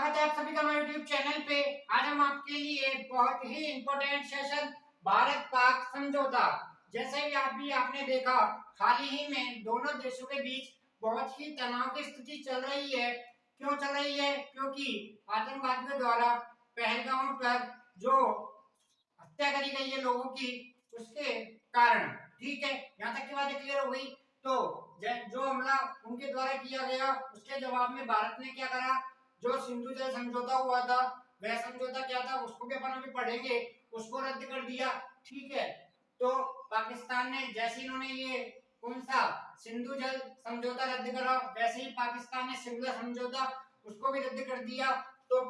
स्वागत है आप सभी का हमारे YouTube चैनल पे। आज हम आपके लिए बहुत ही इम्पोर्टेंट सेशन भारत पाक समझौता, जैसे कि आपने देखा हाल ही में दोनों देशों के बीच बहुत ही तनाव की स्थिति चल रही है। क्यों चल रही है? क्योंकि आतंकवादियों द्वारा पहलगाम पर जो हत्या करी गई है लोगों की, उसके कारण। ठीक है, यहाँ तक की बात क्लियर हो गई। तो जो हमला उनके द्वारा किया गया, उसके जवाब में भारत ने क्या करा? जो सिंधु जल समझौता हुआ था, वह समझौता क्या था उसको भी अपन अभी पढ़ेंगे, उसको रद्द कर दिया। ठीक है, तो पाकिस्तान ने जैसे इन्होंने ये कौन सा सिंधु जल समझौता रद्द करा, वैसे ही पाकिस्तान ने शिमला समझौता उसको भी रद्द कर दिया। तो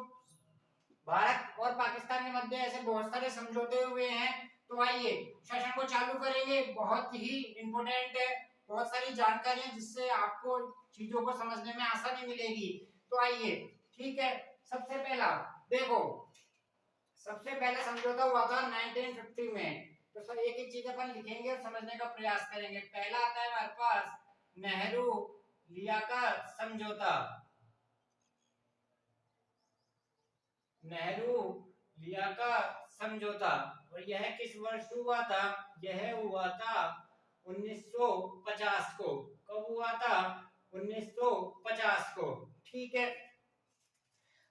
भारत और पाकिस्तान के मध्य ऐसे बहुत सारे समझौते हुए हैं। तो आइए सेशन को चालू करेंगे। बहुत ही इंपॉर्टेंट है, बहुत सारी जानकारी है जिससे आपको चीजों को समझने में आसानी मिलेगी। तो आइए, ठीक है, सबसे पहला देखो, सबसे पहले समझौता हुआ था 1950 में। तो सर एक एक चीज अपन लिखेंगे और समझने का प्रयास करेंगे। पहला आता है हमारे पास नेहरू लियाकत समझौता। नेहरू लियाकत समझौता, और यह किस वर्ष हुआ था? यह हुआ था 1950 को। कब हुआ था? 1950 को। ठीक है,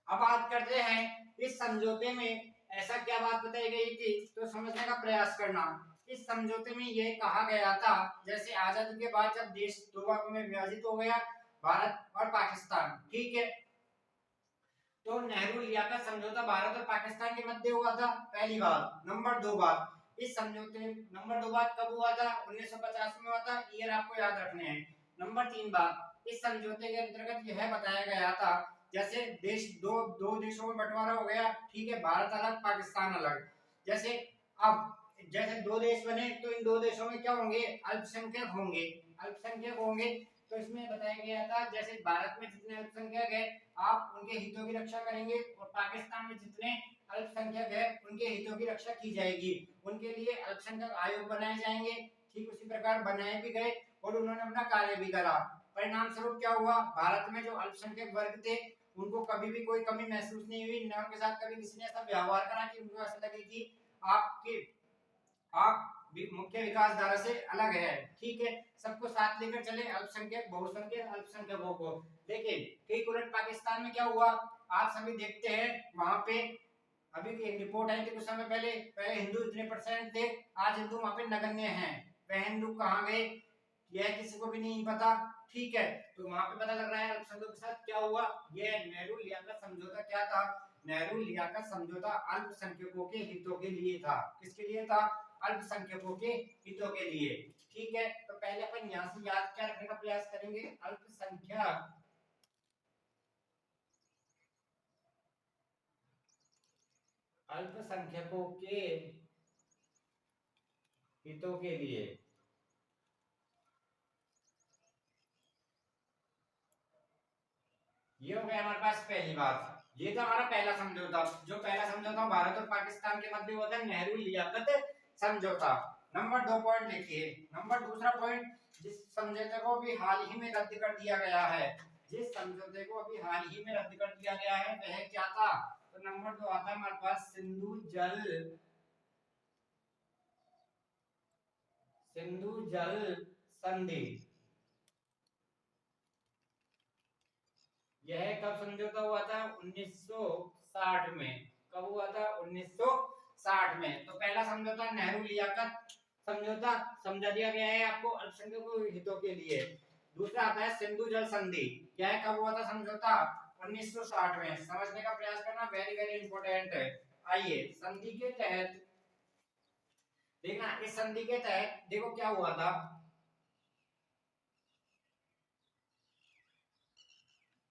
अब बात करते हैं इस समझौते में ऐसा क्या बात बताई गई थी, तो समझने का प्रयास करना। इस समझौते में यह कहा गया था, जैसे आजादी के बाद जब देश दो भागों में विभाजित हो गया, भारत और पाकिस्तान। ठीक है, तो नेहरू लियाकत समझौता भारत और पाकिस्तान के मध्य हुआ था, पहली बात। नंबर दो बात, इस समझौते नंबर दो बात कब हुआ था? 1950 में हुआ था। ईयर आपको याद रखने हैं। नंबर तीन बात, इस समझौते के अंतर्गत यह बताया गया था, जैसे देश दो देशों में बंटवारा हो गया। ठीक है, भारत अलग पाकिस्तान अलग। जैसे अब जैसे दो देश बने तो इन दो देशों में क्या होंगे? अल्पसंख्यक होंगे। अल्पसंख्यक होंगे, तो इसमें बताया गया था जैसे भारत में जितने अल्पसंख्यक है आप उनके हितों की रक्षा करेंगे, और पाकिस्तान में जितने अल्पसंख्यक है उनके हितों की रक्षा की जाएगी। उनके लिए अल्पसंख्यक आयोग बनाए जाएंगे। ठीक उसी प्रकार बनाए भी गए और उन्होंने अपना कार्य भी करा। परिणाम स्वरूप क्या हुआ? भारत में जो अल्पसंख्यक वर्ग थे उनको कभी भी कोई कमी महसूस नहीं हुई, न उनके साथ कभी किसी ने ऐसा व्यवहार करा कि उनको ऐसा लगे कि आप मुख्य विकास धारा से अलग है। ठीक है, सबको साथ लेकर चले, अल्पसंख्यक बहुसंख्यक अल्पसंख्यकों को। लेकिन ठीक उलट पाकिस्तान में क्या हुआ? आप सभी देखते हैं वहां पे अभी एक रिपोर्ट आई थी कुछ समय पहले, हिंदू इतने परसेंट थे, आज हिंदू वहां पे नगण्य हैं। वह हिंदू कहाँ गए यह किसी को भी नहीं पता। ठीक है, तो वहां पे पता लग रहा है अल्पसंख्यकों के साथ क्या हुआ। यह नेहरू लियाकत समझौता क्या था? नेहरू लियाकत समझौता अल्पसंख्यकों के हितों के लिए था। किसके लिए था? अल्पसंख्यकों के हितों के लिए। ठीक है, तो पहले अपन यहाँ से याद क्या रखने का प्रयास करेंगे? अल्पसंख्यक अल्पसंख्यकों के हितों के लिए। ये हो गया हमारे पास पहली बात। ये था हमारा पहला समझौता। जो पहला समझौता भारत और पाकिस्तान के मध्य हुआ था, नेहरू लियाकत समझौता। नंबर दो पॉइंट देखिए। नंबर दूसरा पॉइंट, जिस समझौते को भी हाल ही में रद्द कर दिया गया है, जिस समझौते को अभी हाल ही में रद्द कर दिया गया है वह क्या था? तो नंबर दो आता है हमारे पास सिंधु जल संधि। यह कब समझौता हुआ था? 1960 में। कब हुआ था? 1960 में। तो पहला समझौता नेहरू लियाकत समझौता समझा दिया गया है आपको अल्पसंख्यकों के हितों के लिए। दूसरा आता है सिंधु जल संधि। यह कब हुआ था समझौता? 1960 में। समझने का प्रयास करना, वेरी वेरी इंपॉर्टेंट है। आइए, संधि के तहत देखना, इस संधि के तहत देखो क्या हुआ था।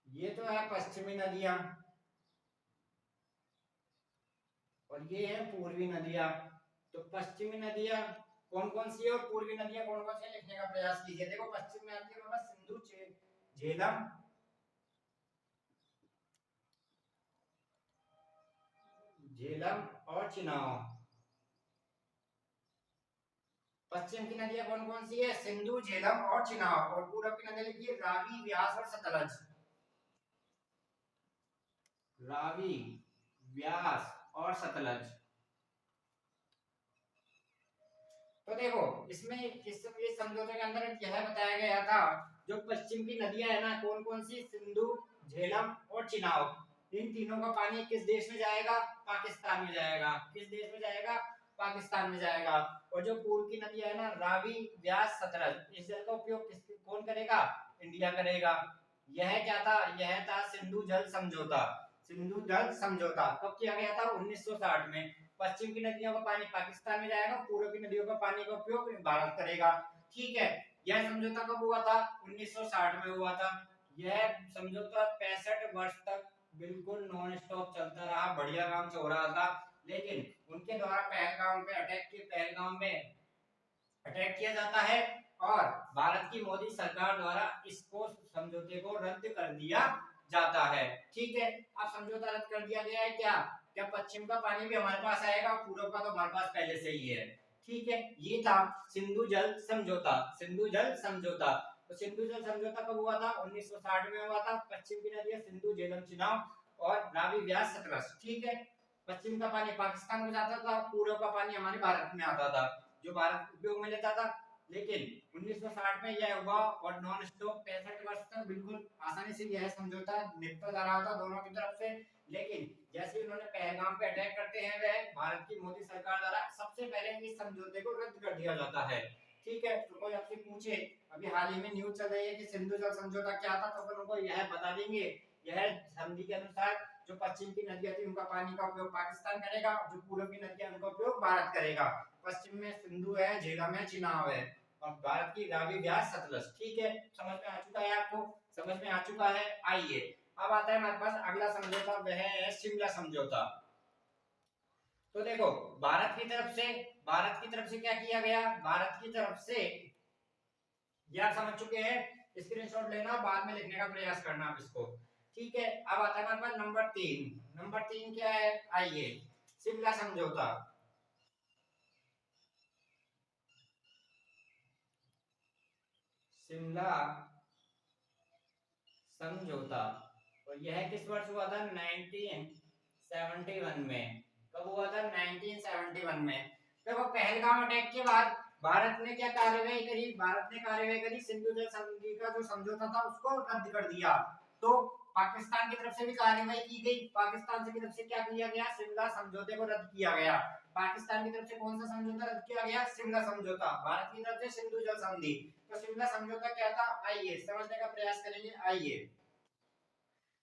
ये तो है पश्चिमी नदियां और ये है पूर्वी नदियां। तो पश्चिमी नदियां कौन कौन सी है और पूर्वी नदियां कौन कौन सी है, लिखने का प्रयास कीजिए। देखो पश्चिम में आती है हमारा सिंधु झेलम, और चिनाब। पश्चिम की नदियां कौन कौन सी है? सिंधु, झेलम और चिनाब। और पूरब की नदियां लिखिए रावी, व्यास और सतलज। रावी, व्यास और सतलज। तो देखो इसमें इस समझौते के अंदर यह बताया गया था, जो पश्चिम की नदियां है ना, कौन कौन सी, सिंधु, झेलम और चिनाब, इन तीनों का पानी किस देश में जाएगा, पाकिस्तान में जाएगा। किस देश में जाएगा, पाकिस्तान में जाएगा। और जो पूर्व की नदियां है ना, रावी, व्यास, सतलज, इस जल का उपयोग कौन करेगा, इंडिया करेगा। यह क्या था, यह था सिंधु जल समझौता। सिंधु जल समझौता कब किया गया था, 1960 में। पश्चिम की नदियों का पानी पाकिस्तान में जाएगा, पूर्व की नदियों का पानी का उपयोग भारत करेगा। ठीक है, यह समझौता कब हुआ था, 1960 में हुआ था। यह समझौता 65 वर्ष तक बिल्कुल नॉन स्टॉप चलता रहा, बढ़िया काम से हो रहा था। लेकिन उनके द्वारा पहलगाम पे अटैक किए, पहलगाम में अटैक किया जाता है और भारत की मोदी सरकार द्वारा इसको, समझौते को रद्द कर दिया जाता है। ठीक है, अब समझौता रद्द कर दिया गया है, क्या क्या पश्चिम का पानी भी हमारे पास आएगा, पूर्व का तो हमारे पास पहले से ही है। ठीक है, ये था सिंधु जल समझौता। सिंधु जल समझौता, तो सिंधु जल समझौता कब हुआ था, 1960 में हुआ था। पश्चिम की नदियां सिंधु, झेलम, चिनाब और रावी, व्यास, सतलज। ठीक है, पश्चिम का पानी पाकिस्तान में जाता था, पूर्व का पानी हमारे भारत में आता था, जो भारत उपयोग में लेता था। लेकिन 1960 में यह हुआ और नॉन स्टॉप 65 वर्ष तक बिल्कुल आसानी से यह समझौता निपटा जा रहा था दोनों की तरफ से। लेकिन जैसे उन्होंने पहलगाम पे अटैक करते हैं, वह भारत की मोदी सरकार द्वारा सबसे पहले इस समझौते को रद्द कर दिया जाता है। ठीक है, तो कोई आपसे पूछे, अभी हाल ही में न्यूज चल रही है कि सिंधु जल समझौता क्या था, तो फिर उनको यह बता देंगे, यह संधि के अनुसार जो पश्चिम की नदियां थी उनका पानी का उपयोग पाकिस्तान करेगा, जो पूर्व की नदियां उनका उपयोग भारत करेगा। पश्चिम में सिंधु है, झेलम है, चिनाब है और भारत की रावी, व्यास, सतलज। ठीक है, समझ में आ चुका है आपको, समझ में आ चुका है। आइए अब आता है हमारे पास अगला समझौता, वह है शिमला समझौता। तो देखो भारत की तरफ से, भारत की तरफ से क्या किया गया, भारत की तरफ से, यह समझ चुके हैं, स्क्रीनशॉट लेना, बाद में लिखने का प्रयास करना आप इसको। ठीक है, अब आता है हमारे पास नंबर 3। नंबर 3 क्या है, आइए, शिमला समझौता। शिमला समझौता, और यह किस वर्ष हुआ था, 1971 में। कब हुआ था, 1971 में। देखो पहलगाम अटैक के बाद भारत ने क्या कार्रवाई करी, भारत ने कार्रवाई करी, सिंधु जल संधि का जो समझौता था उसको रद्द कर दिया। तो पाकिस्तान की तरफ से भी कार्रवाई की गई, पाकिस्तान की तरफ से क्या किया गया, शिमला समझौते को रद्द किया गया। पाकिस्तान की तरफ से कौन सा समझौता रद्द किया गया, शिमला समझौता। भारत की तरफ से सिंधु जल संधि। तो शिमला समझौता क्या था, आइए समझने का प्रयास करेंगे। आइए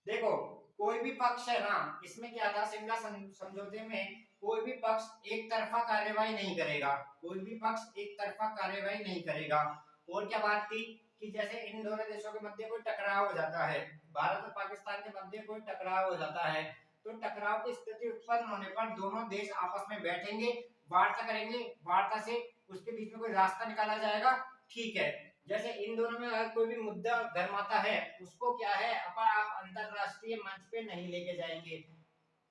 देखो, कोई भी पक्ष है ना, इसमें क्या था, शिमला समझौते में कोई भी पक्ष एक तरफा कार्यवाही नहीं करेगा, कोई भी पक्ष एक तरफा कार्यवाही नहीं करेगा। और क्या बात थी कि जैसे इन दोनों देशों के मध्य कोई टकराव हो जाता है, भारत और पाकिस्तान के मध्य कोई टकराव हो जाता है, तो टकराव की स्थिति उत्पन्न होने पर दोनों देश आपस में बैठेंगे, वार्ता करेंगे, वार्ता से उसके बीच में कोई रास्ता निकाला जाएगा। ठीक है, जैसे इन दोनों में अगर कोई भी मुद्दा गर्माता है, उसको क्या है, आप अंतरराष्ट्रीय मंच पे नहीं लेके जाएंगे,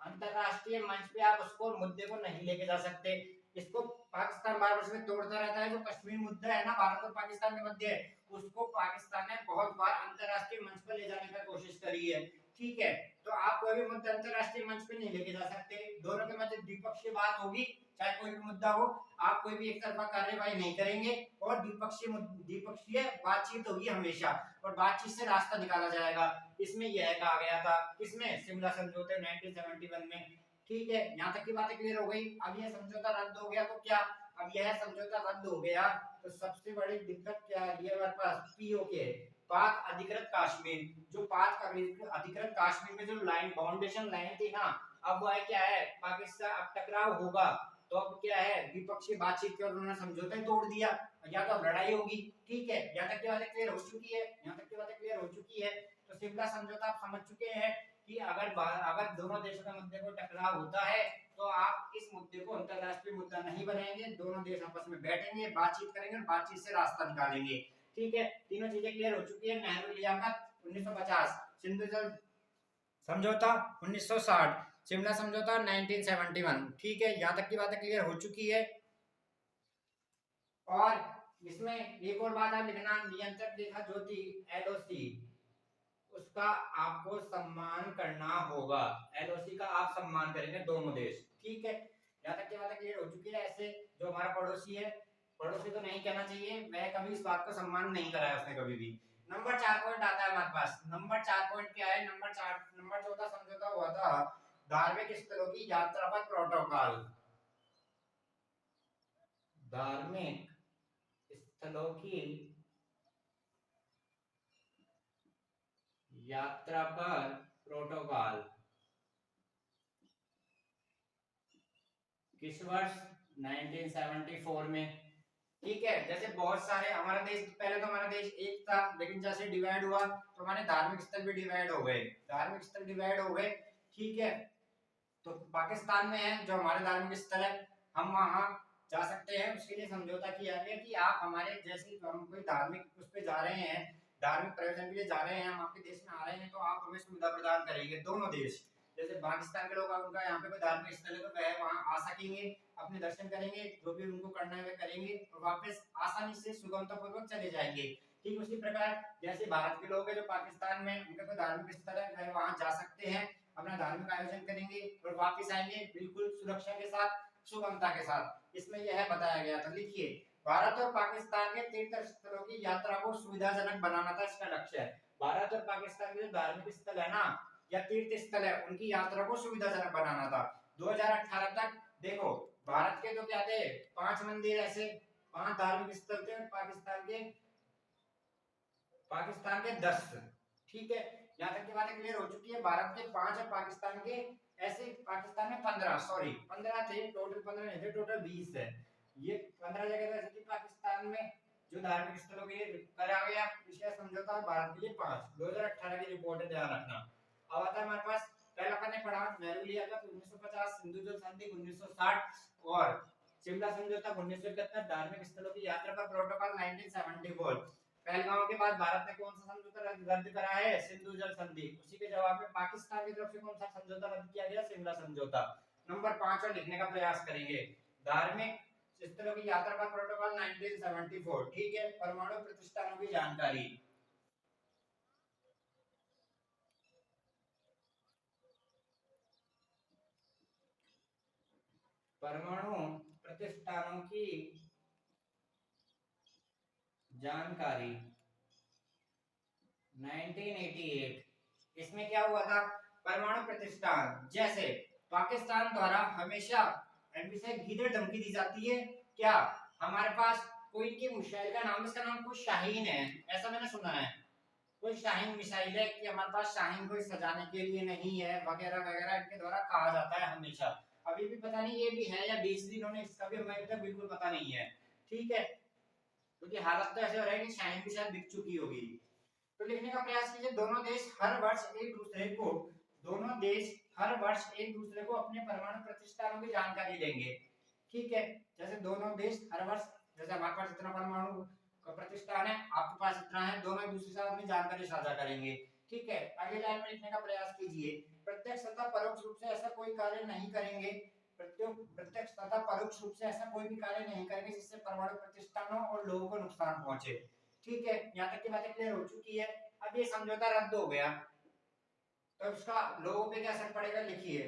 अंतरराष्ट्रीय मंच पे आप उसको मुद्दे को नहीं लेके जा सकते। इसको पाकिस्तान बार बार में तोड़ता रहता है, जो कश्मीर मुद्दा है ना भारत और पाकिस्तान के मध्य, उसको पाकिस्तान ने बहुत बार अंतरराष्ट्रीय मंच पर ले जाने की कोशिश करी है। ठीक है, तो आप कोई भी मुद्दा अंतरराष्ट्रीय मंच पे नहीं लेके जा सकते, दोनों के मध्य द्विपक्षीय बात होगी, चाहे कोई भी मुद्दा हो, आप कोई भी एक तरफा कार्यवाही नहीं करेंगे और द्विपक्षीय द्विपक्षीय बातचीत होगी हमेशा, और बातचीत से रास्ता निकाला जाएगा। इसमें यह कहा गया था, किसमें, शिमला समझौते 1971 में। ठीक है, यहाँ तक की बातें क्लियर हो गई। अब यह समझौता रद्द हो गया तो क्या, अब यह समझौता रद्द हो गया तो सबसे बड़ी दिक्कत क्या है, ये हमारे पास पीओके, पाक अधिकृत कश्मीर, जो पाक अधिकृत कश्मीर में जो लाइन, बाउंडेशन लाइन थी ना, अब वो है क्या है, पाकिस्तान, अब टकराव होगा तो अब क्या है, द्विपक्षीय बातचीत कर उन्होंने समझौता तोड़ दिया, या तो अब लड़ाई होगी। ठीक है, यहाँ तक की बातें क्लियर हो चुकी है, यहाँ तक की बातें क्लियर हो चुकी है। तो शिमला समझौता आप समझ चुके हैं कि अगर दोनों देशों के मध्य कोई टकराव होता है तो आप इस मुद्दे को अंतरराष्ट्रीय मुद्दा नहीं बनाएंगे, दोनों देश आपस में बैठेंगे, बातचीत करेंगे और बातचीत से रास्ता निकालेंगे। ठीक है, तीनों चीजें क्लियर हो चुकी है। नेहरू लियाकत 1950, सिंधु जल समझौता 1960, शिमला समझौता 1971। ठीक है, यहाँ तक की बातें क्लियर हो चुकी है। और इसमें एक और बात आप लिखना, नियंत्रक रेखा ज्योति, एलओसी, उसका आपको सम्मान करना होगा। एलओसी का आप सम्मान करेंगे दोनों देश, ठीक है। यहाँ तक की बात क्लियर हो चुकी है। ऐसे जो हमारा पड़ोसी है, पड़ोसी तो नहीं कहना चाहिए, वह कभी इस बात का सम्मान नहीं करा है उसने कभी भी। नंबर 4 पॉइंट आता है हमारे पास। नंबर 4 पॉइंट क्या है? नंबर 14 समझौता हुआ था धार्मिक स्थलों की यात्रा पर प्रोटोकॉल। धार्मिक स्थलों की यात्रा पर प्रोटोकॉल किस वर्ष? 1974 में, ठीक है। जैसे बहुत सारे हमारा देश, पहले तो हमारा देश एक था, लेकिन जैसे डिवाइड हुआ तो हमारे धार्मिक स्थल भी डिवाइड हो गए, धार्मिक स्थल डिवाइड हो गए, ठीक है। तो पाकिस्तान में है जो हमारे धार्मिक स्थल है, हम वहां जा सकते हैं। उसके लिए समझौता किया गया कि आप हमारे जैसे हम कोई धार्मिक उस पे जा रहे हैं, धार्मिक प्रयोजन के लिए जा रहे हैं, हम आपके देश में आ रहे हैं, तो आप हमें सुविधा प्रदान करेंगे दोनों देश। जैसे पाकिस्तान के लोग उनका यहाँ पे कोई धार्मिक स्थल है तो वह वहां आ सकेंगे, अपने दर्शन करेंगे, जो भी उनको करना है वे करेंगे और वापस आसानी से सुगमता पूर्वक चले जाएंगे। ठीक उसी प्रकार जैसे भारत के लोग हैं जो पाकिस्तान में उनका कोई धार्मिक स्थल है, वह वहां जा सकते हैं, अपना धार्मिक आयोजन करेंगे और वापस आएंगे बिल्कुल सुरक्षा के साथ, सुगमता के साथ। इसमें यह बताया गया था। लिखिए, भारत और पाकिस्तान के तीर्थ स्थलों की यात्रा को सुविधाजनक बनाना था इसका लक्ष्य है। भारत और पाकिस्तान के जो धार्मिक स्थल है ना या तीर्थ स्थल है, उनकी यात्रा को सुविधाजनक बनाना था। 2018 तक देखो, भारत के तो क्या थे, 5 मंदिर, ऐसे 5 धार्मिक स्थल थे, और पाकिस्तान के 10, ठीक है। यहाँ तक की बातें क्लियर हो चुकी है। भारत के 5 और पाकिस्तान के ऐसे, पाकिस्तान में 15, सॉरी 15 थे टोटल, 15 नहीं थे टोटल, 20 है। ये 15 जगह ऐसी थी पाकिस्तान में जो धार्मिक स्थलों के लिए करा गया विशेष समझौता, भारत के लिए 5। 2018 की रिपोर्ट है, ध्यान रखना। अब आता है हमारे पास, पहला अपन ने पढ़ा नेहरू लिया था 1950, सिंधु जल संधि 1960 और शिमला समझौता 1971, धार्मिक स्थलों की यात्रा पर प्रोटोकॉल 1974। पहलगांव के बाद भारत ने कौन सा समझौता रद्द करा है? सिंधु जल संधि। उसी के जवाब में पाकिस्तान की तरफ से कौन सा समझौता रद्द किया गया? शिमला समझौता। नंबर 5 और लिखने का प्रयास करेंगे, धार्मिक स्थलों की यात्रा पर प्रोटोकॉल 1974, ठीक है। परमाणु प्रतिष्ठानों की जानकारी, परमाणु प्रतिष्ठानों की जानकारी 1988। इसमें क्या हुआ था? परमाणु प्रतिष्ठान, जैसे पाकिस्तान द्वारा हमेशा गीदड़ धमकी दी जाती है, क्या हमारे पास कोई की मिसाइल का नाम, इसका नाम कुछ शाहीन है, ऐसा मैंने सुना है, कोई शाहीन मिसाइल है कि हमारे पास शाहीन कोई सजाने के लिए नहीं है, वगैरह वगैरह इनके द्वारा कहा जाता है हमेशा। अभी भी पता नहीं ये भी है या बेच दी इन्होंने, इसका भी हमें तक बिल्कुल पता नहीं है, ठीक है। क्योंकि हालत तो ऐसे हो रहा है कि शाहीन भी शायद बिक चुकी होगी। तो लिखने का प्रयास कीजिए, दोनों देश हर वर्ष एक दूसरे को, दोनों देश हर वर्ष एक दूसरे को अपने परमाणु प्रतिष्ठानों की जानकारी देंगे, ठीक है। जैसे दोनों देश हर वर्ष, जैसे हमारे पास इतना परमाणु का प्रतिष्ठान है, आपके पास इतना है, दोनों एक दूसरे से अपनी जानकारी साझा करेंगे, ठीक है। अगले लाइन में लिखने का प्रयास कीजिए, प्रत्यक्ष तथा परोक्ष रूप से ऐसा कोई कार्य नहीं करेंगे, प्रत्यक्ष तथा परोक्ष रूप से ऐसा कोई भी कार्य नहीं करेंगे जिससे परमाणु प्रतिष्ठानों और लोगों को नुकसान पहुंचे, ठीक है। यहाँ तक की बातें क्लियर हो चुकी है। अब ये समझौता रद्द हो गया तो उसका लोगों पे क्या असर पड़ेगा? लिखिए,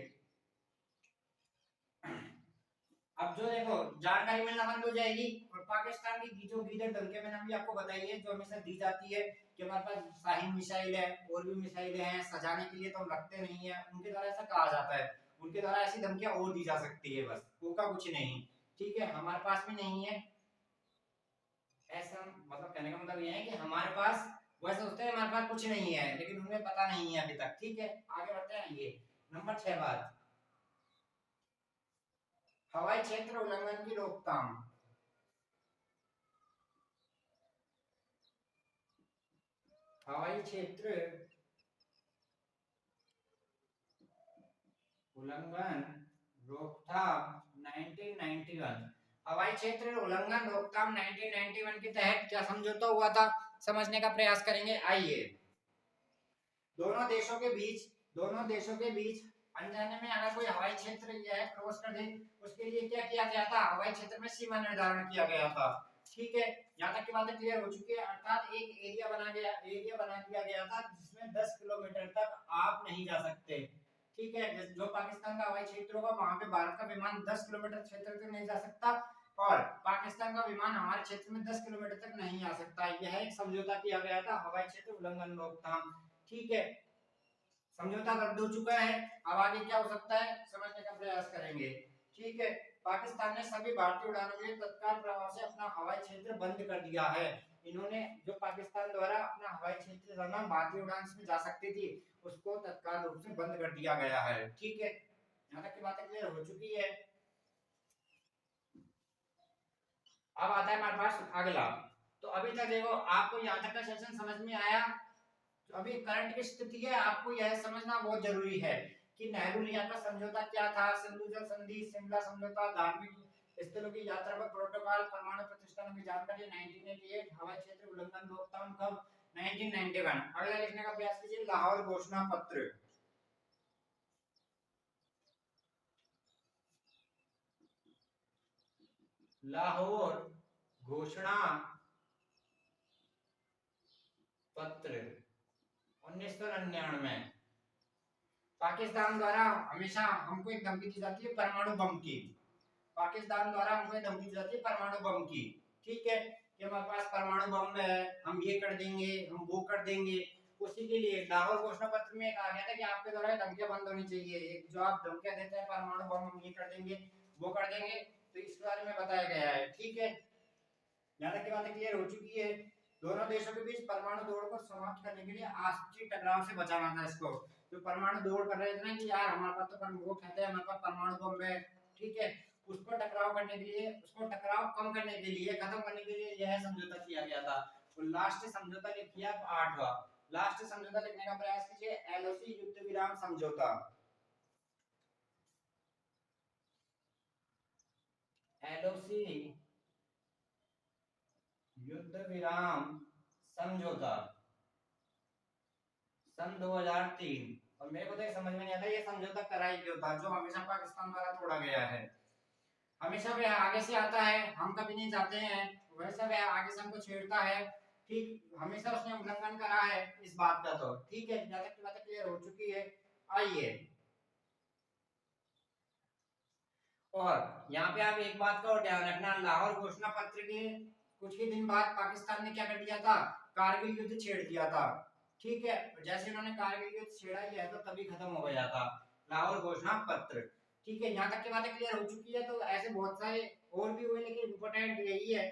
अब जो देखो जानकारी मिलना बंद हो जाएगी, और पाकिस्तान की जो गीदड़ धमकी मैंने अभी आपको बताई है, जो हमेशा दी जाती है कि हमारे पास शाहीन मिसाइल है और भी मिसाइलें हैं, सजाने के लिए तो हम रखते नहीं है, उनके द्वारा ऐसा कहा जाता है, उनके द्वारा ऐसी धमकियां और दी जा सकती है, बस उनका कुछ नहीं, ठीक है। हमारे पास भी नहीं है, ऐसा मतलब कहने का मतलब ये है कि हमारे पास, वैसे सोचते हैं हमारे पास कुछ नहीं है, लेकिन उन्हें पता नहीं है अभी तक, ठीक है। आगे बढ़ते हैं। ये नंबर 6 बात, हवाई क्षेत्र उल्लंघन की रोकथाम। हवाई क्षेत्र उल्लंघन रोकथाम 1991। हवाई क्षेत्र उल्लंघन रोकथाम 1991 के तहत क्या समझौता हुआ था, समझने का प्रयास करेंगे। आइए, दोनों देशों के बीच अनजाने में अगर कोई हवाई क्षेत्र यह क्रॉस कर दे, उसके लिए क्या किया गया था? हवाई क्षेत्र में सीमा निर्धारण किया गया था, ठीक है। यहाँ तक की बातें क्लियर हो चुकी है। अर्थात एक एरिया बना दिया गया था जिसमें 10 किलोमीटर तक आप नहीं जा सकते। ठीक है, जो पाकिस्तान का हवाई क्षेत्र होगा वहां पे भारत का विमान 10 किलोमीटर क्षेत्र तक नहीं जा सकता और पाकिस्तान का विमान हमारे क्षेत्र में 10 किलोमीटर तक नहीं आ सकता। यह एक समझौता किया गया था, हवाई क्षेत्र उल्लंघन रोकथाम। ठीक है, समझौता रद्द हो चुका है। अब आगे क्या हो सकता है समझने का प्रयास करेंगे। ठीक है, पाकिस्तान ने सभी भारतीय उड़ानों के लिए तत्काल प्रभाव से अपना हवाई क्षेत्र बंद कर दिया है। इन्होंने जो पाकिस्तान द्वारा अपना हवाई क्षेत्र रहना भारतीय उड़ान में जा सकती थी उसको तत्काल रूप से बंद कर दिया गया है। ठीक है, यहाँ तक की बातें क्लियर हो चुकी है। अब आता है हमारे पास अगला। तो अभी तक देखो आपको यहाँ तक का सेशन समझ में आया। तो अभी करंट की स्थिति है, आपको यह समझना बहुत जरूरी है कि नेहरू लिया का समझौता क्या था, सिंधु जल संधि, शिमला समझौता, धार्मिक स्थलों की यात्रा पर प्रोटोकॉल, परमाणु प्रतिष्ठानों की जानकारी 1988, हवाई क्षेत्र उल्लंघन रोकथाम कब 1991। अगला लिखने का प्रयास कीजिए लाहौर घोषणा पत्र। लाहौर घोषणा पत्र 1999। पाकिस्तान द्वारा हमेशा हमको एक धमकी दी जाती है परमाणु बम की। पाकिस्तान द्वारा हमको धमकी दी जाती है परमाणु बम की। ठीक है, कि हमारे पास परमाणु बम है, हम ये कर देंगे, हम वो कर देंगे। उसी के लिए लाहौर घोषणा पत्र में कहा गया था कि आपके द्वारा धमकियां बंद होनी चाहिए। जो आप धमकियां देते हैं परमाणु बम हम ये कर देंगे वो कर देंगे, तो इस बारे में बताया गया है। ठीक है, यहाँ तक की बातें क्लियर हो चुकी है। दोनों देशों के बीच परमाणु दौड़ को समाप्त करने के लिए आपसी टकराव से बचाना था इसको। जो परमाणु दौड़ कर रहे थे ना कि यार हमारे पास तो वो कहते हैं हमारे पास परमाणु बम है, ठीक है, उसको टकराव करने के लिए, उसको टकराव कम करने के लिए, खत्म करने के लिए यह समझौता किया गया था। और लास्ट समझौता लिखिए आप 8वां। लास्ट समझौता लिखने का प्रयास कीजिए एलओसी युद्ध विराम समझौता। एलओसी युद्ध विराम समझौता सन 2003। और मेरे को तो ये समझ में नहीं आता ये समझौता कराई क्यों था, जो हमेशा पाकिस्तान द्वारा तोड़ा गया है। हमेशा वह आगे से आता है, हम कभी नहीं जाते हैं, वैसा वह आगे से हमको छेड़ता है। ठीक, हमेशा उसने उल्लंघन करा है इस बात का। तो ठीक है, ज्यादा की बातें क्लियर हो चुकी है। आइए, और यहाँ पे आप एक बात का और ध्यान रखना, लाहौर घोषणा पत्र के कुछ ही दिन बाद पाकिस्तान ने क्या कर दिया था, कारगिल युद्ध छेड़ दिया था। ठीक है, जैसे उन्होंने कारगिल युद्ध छेड़ा ही है तो तभी खत्म हो गया था लाहौर घोषणा पत्र। ठीक है, यहाँ तक की बातें क्लियर हो चुकी है। तो ऐसे बहुत सारे और भी हुए लेकिन इंपोर्टेंट यही है।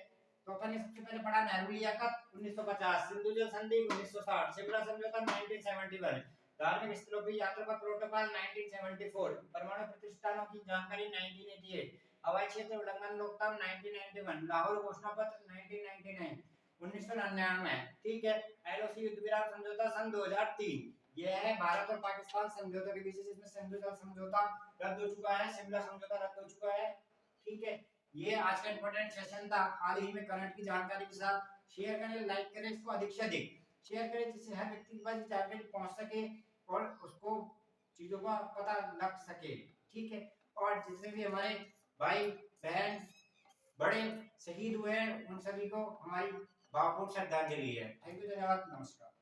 तो अपन ने सबसे पहले पढ़ा नेहरू लियाकत 1950, सिंधु जल संधि 1960, शिमला समझौता 1971, धार्मिक स्थलों की यात्रा पर प्रोटोकॉल 1974, परमाणु प्रतिष्ठानों की जानकारी 1988, हवाई क्षेत्र उल्लंघन रोकथाम 1991, लाहौर घोषणा पत्र 1999, 1999। ठीक है, एलओसी युद्ध विराम समझौता सन 2003। यह है भारत और पाकिस्तान समझौते के बीच, जिसमें सिंधु जल समझौता रद्द हो चुका है, शिमला समझौता रद्द हो चुका है। ठीक है, ये आज का इंपॉर्टेंट सेशन था हाल ही में करंट की जानकारी के साथ। शेयर करें, लाइक करें, इसको अधिक से अधिक शेयर करें जिससे हर व्यक्ति के पास जानकारी पहुंच सके और उसको चीजों का पता लग सके। ठीक है, और जितने भी हमारे भाई बहन बड़े शहीद हुए हैं उन सभी को हमारी भावपूर्ण श्रद्धांजलि है। थैंक यू, धन्यवाद, नमस्कार।